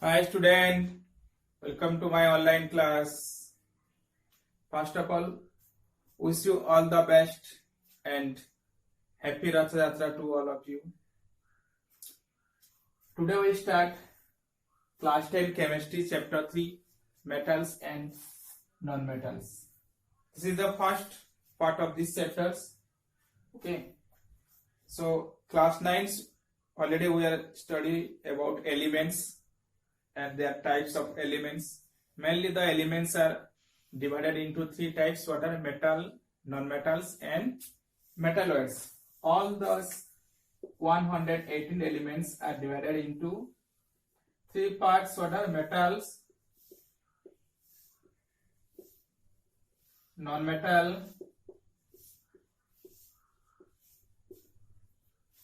Hi student, welcome to my online class. First of all, wish you all the best and happy Rath Yatra to all of you. Today we start class 10 chemistry chapter 3 metals and non-metals. This is the first part of these chapters. Okay. So class 9 already we are studying about elements and their types of elements. Mainly the elements are divided into three types: what are metal, non-metals and metalloids. All those 118 elements are divided into three parts: what are metals, non-metal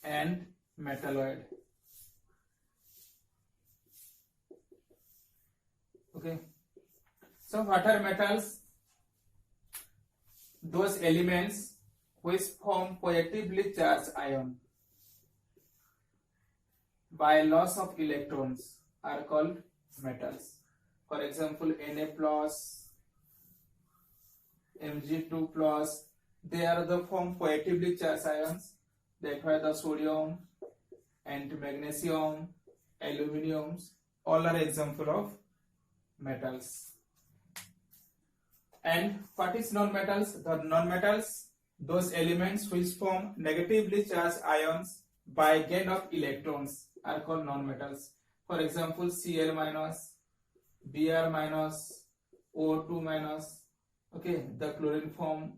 and metalloid. Okay, so what are metals? Those elements which form positively charged ion by loss of electrons are called metals. For example, Na plus, Mg2 plus, they are the form positively charged ions. That's why the sodium and magnesium, aluminium, all are example of metals. And what is non-metals? The non-metals, those elements which form negatively charged ions by gain of electrons are called non-metals. For example, Cl minus, Br minus, O2 minus. Okay, the chlorine form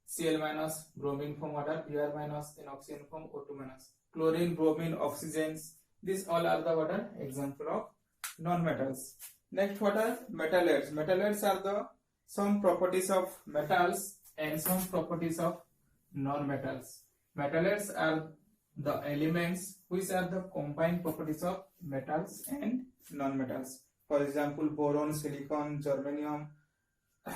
Cl minus, bromine form water, Br minus, and oxygen form O2 minus. Chlorine, bromine, oxygens, these all are the water example of non-metals. Next, what are metalloids? Metalloids are the some properties of metals and some properties of non-metals. Metalloids are the elements which are the combined properties of metals and non-metals. For example, boron, silicon, germanium,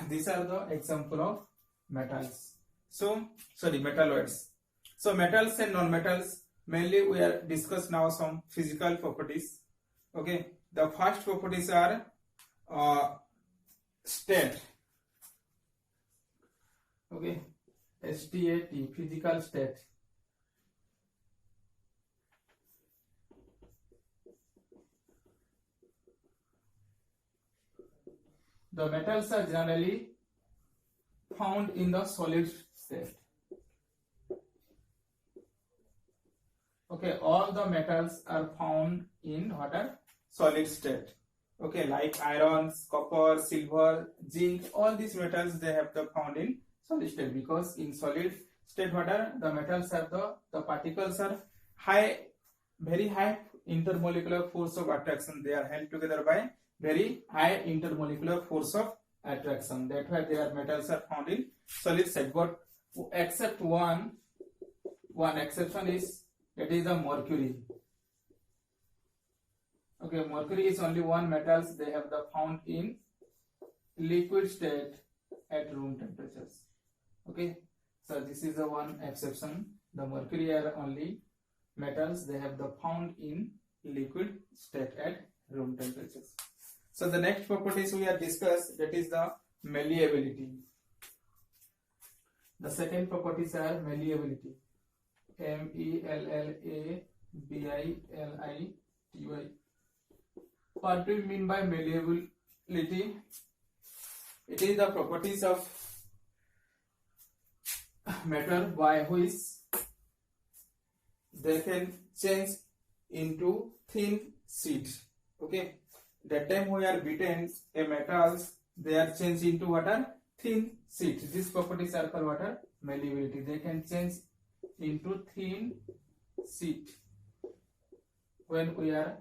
these are the example of metals. So, metalloids. So, metals and non-metals, mainly we are discuss now some physical properties. Okay, the first properties are state. Okay, STAT, physical state. The metals are generally found in the solid state. Okay, all the metals are found in what are solid state. Okay, like iron, copper, silver, zinc, all these metals they have the found in solid state, because in solid state what are the metals are the particles are very high intermolecular force of attraction. They are held together by very high intermolecular force of attraction. That's why their metals are found in solid state. But except one exception is, that is the mercury. Okay, mercury is only one metals they have the found in liquid state at room temperatures. Okay, so this is the one exception. The mercury are only metals they have the found in liquid state at room temperatures. So the next properties we have discussed, that is the malleability. The second properties are malleability. MELLABILITY. What do we mean by malleability? It is the properties of matter by which they can change into thin sheet. Okay, that time we are beaten a metals, they are changed into what are thin sheet. These properties are called what are malleability. They can change into thin sheet. When we are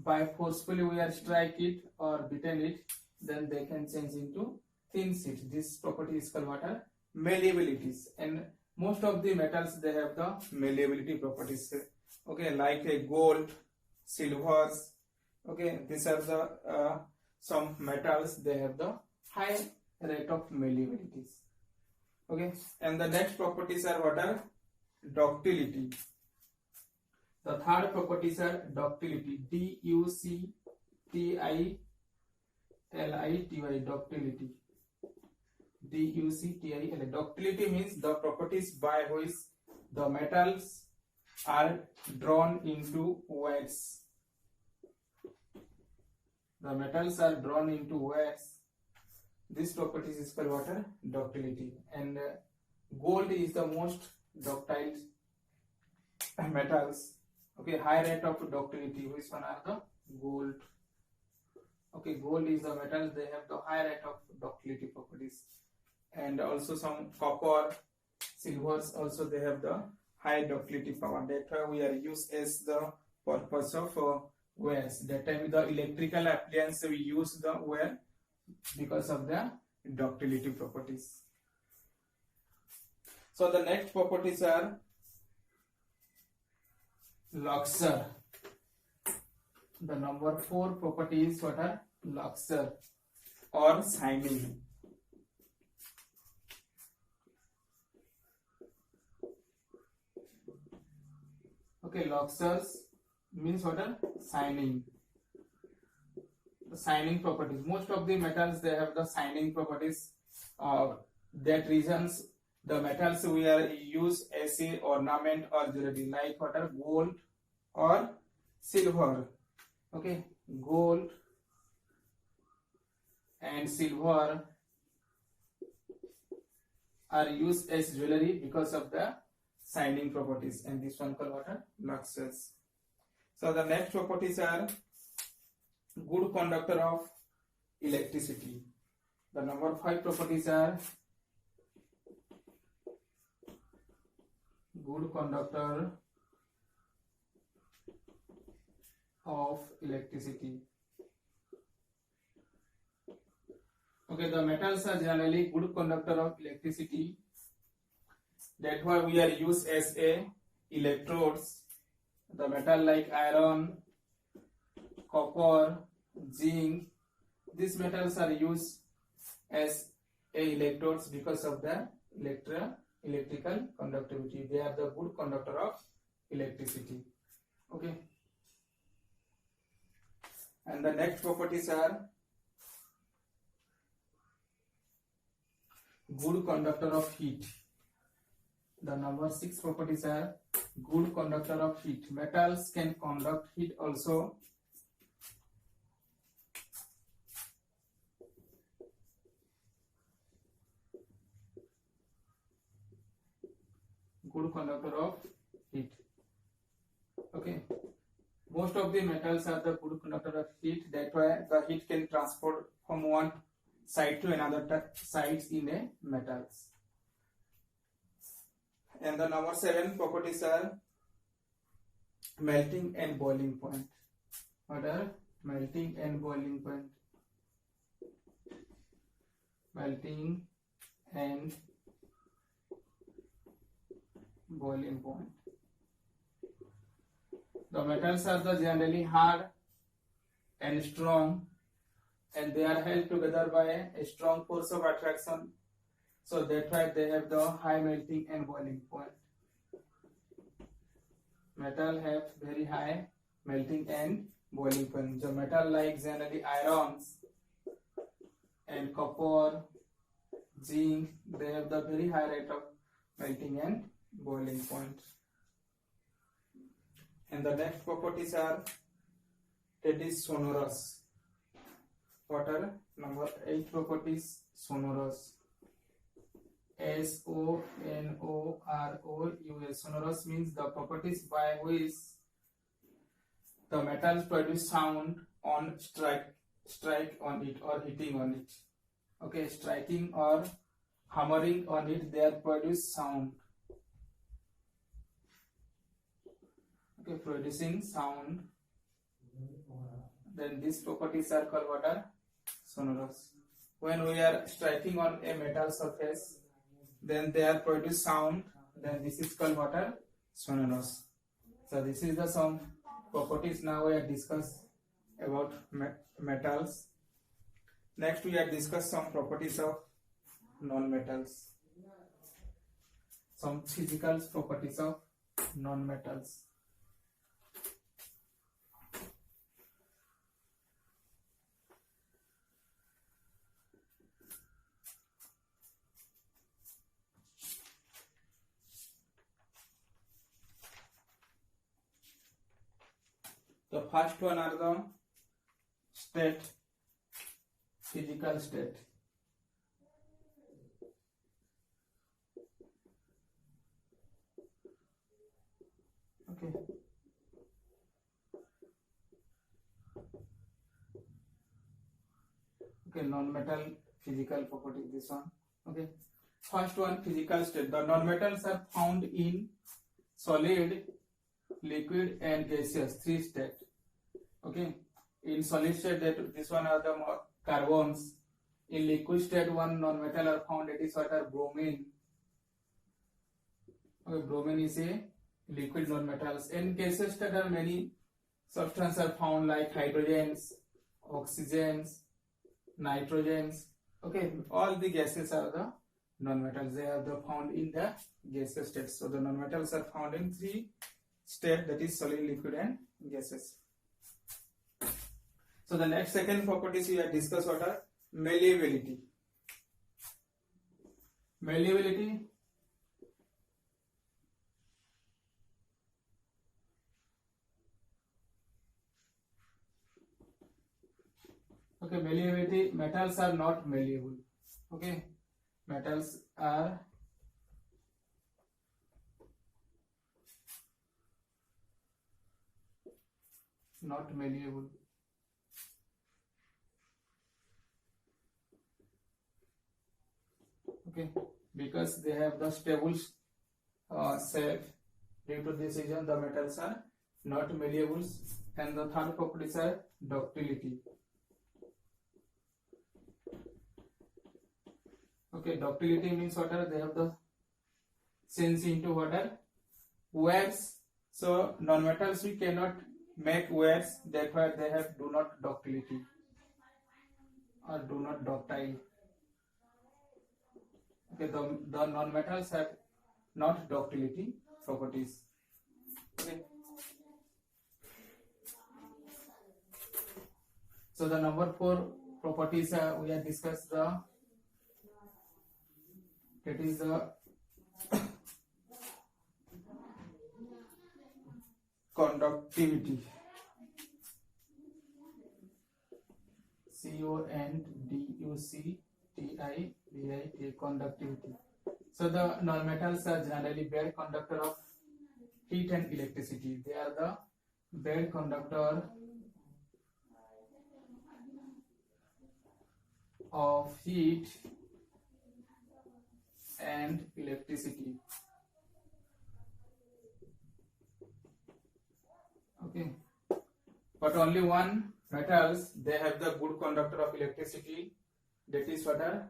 by forcefully we are strike it or beaten it, then they can change into thin sheet. This property is called what are malleabilities, and most of the metals they have the malleability properties. Okay, like a gold, silvers. Okay, these are the some metals they have the high rate of malleabilities. Okay, and the next properties are what are ductility. The third properties are ductility. Ductility. Ductility. Ductil. Ductility means the properties by which the metals are drawn into wax. The metals are drawn into wax. This property is called what? Ductility. And gold is the most ductile metals. Okay, high rate of ductility. Which one are the gold? Okay, gold is the metal. They have the high rate of ductility properties. And also some copper, silvers also they have the high ductility power. That's why we are used as the purpose of wires. That time the electrical appliance we use the wire because of the ductility properties. So the next properties are luxure. The number 4 property is what are luxure or shining. Okay, luxures means what are shining. The shining properties. Most of the metals they have the shining properties. That reasons the metals we are use as a ornament or jewelry, like what are gold or silver. Okay, gold and silver are used as jewelry because of the shining properties, and this one called what are luxures. So the next properties are good conductor of electricity. The number 5 properties are good conductor of electricity. Okay, the metals are generally good conductor of electricity. That's why we are used as a electrodes. The metal like iron, copper, zinc, these metals are used as a electrodes because of the electrical conductivity. They are the good conductor of electricity. Okay. And the next properties are good conductor of heat. The number 6 properties are good conductor of heat. Metals can conduct heat also. Good conductor of heat. Okay. Most of the metals are the good conductor of heat. That's why the heat can transport from one side to another sides in a metals. And the number 7 properties are melting and boiling point. What are melting and boiling point? Melting and boiling point. The metals are the generally hard and strong, and they are held together by a strong force of attraction. So that's why they have the high melting and boiling point. Metal have very high melting and boiling point. The metal like generally irons and copper, zinc, they have the very high rate of melting and boiling point. And the next properties are it is sonorous. What are number 8 properties? Sonorous. S-O-N-O-R-O-U-S. Sonorous means the properties by which the metals produce sound on strike on it or hitting on it. Okay, striking or hammering on it, they produce sound. Okay, producing sound. Then these properties are called what are sonorous. When we are striking on a metal surface, then they are produce sound. Then this is called what are sonorous. So this is the some properties. Now we are discuss about metals. Next we are discuss some properties of non-metals. Some physical properties of non-metals. The first one are the state, physical state. Okay. Okay, non-metal physical property, this one. Okay. First one, physical state. The non-metals are found in solid, liquid and gaseous, three state. Okay. In solid state, that this one are the carbons. In liquid state, one non-metal are found, it is what are bromine. Okay, bromine is a liquid non-metals. In gaseous state, are many substances are found like hydrogens, oxygens, nitrogens. Okay, all the gases are the non-metals. They are the found in the gaseous state. So the non-metals are found in three states, that is solid, liquid and gases. So the next second properties we have discussed what are malleability. Malleability. Okay, malleability. Metals are not malleable. Okay, metals are not malleable. Okay, because they have the stable shape. Due to this reason, the metals are not malleable. And the third properties are ductility. Okay, ductility means what are they have the sense into what are waves. So non-metals we cannot make waves, therefore they have do not ductility or do not ductile. Okay, the non-metals have not ductility properties. Okay. So the number 4 properties we have discussed the, that is the conductivity. CONDUCTIVITY, conductivity. So the non-metals are generally bad conductor of heat and electricity. They are the bad conductor of heat and electricity. Okay, but only one metals they have the good conductor of electricity, that is what are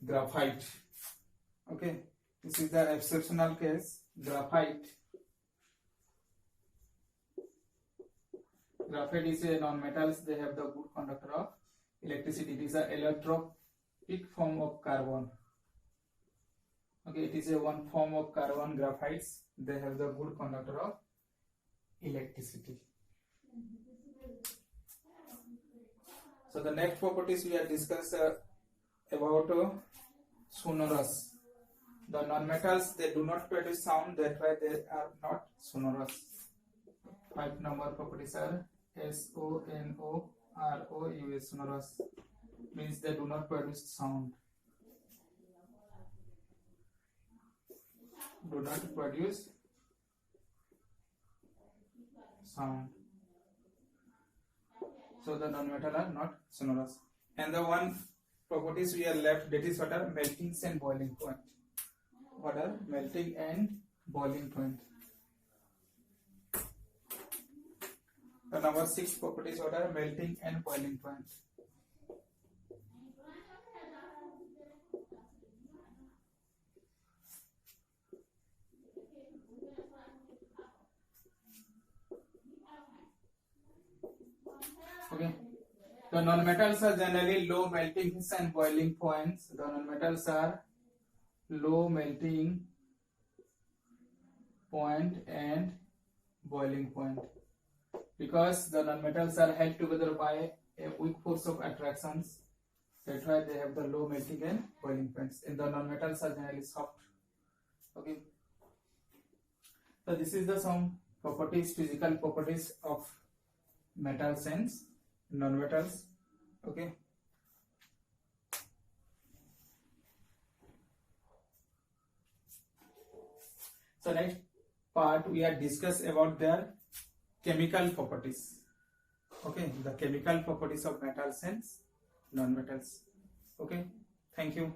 graphite. Okay, this is the exceptional case, graphite. Graphite is a non-metals, they have the good conductor of electricity. It is an electropic form of carbon. Okay, it is a one form of carbon, graphites. They have the good conductor of electricity. So the next properties we have discussed about sonorous. The non-metals they do not produce sound, that's why they are not sonorous. 5 number properties are SONOROUS, sonorous means they do not produce sound. Do not produce sound. So the non-metal are not sonorous. And the one properties we are left, that is what are melting and boiling point. What are melting and boiling point? The number 6 properties what are melting and boiling point. Okay. The non-metals are generally low melting and boiling points. The non-metals are low melting point and boiling point, because the non-metals are held together by a weak force of attractions. That's why they have the low melting and boiling points. And the non-metals are generally soft. Okay. So this is the some properties, physical properties of metals and non-metals. Okay. So next part we have discussed about their chemical properties. Okay, the chemical properties of metals and non-metals. Okay, thank you.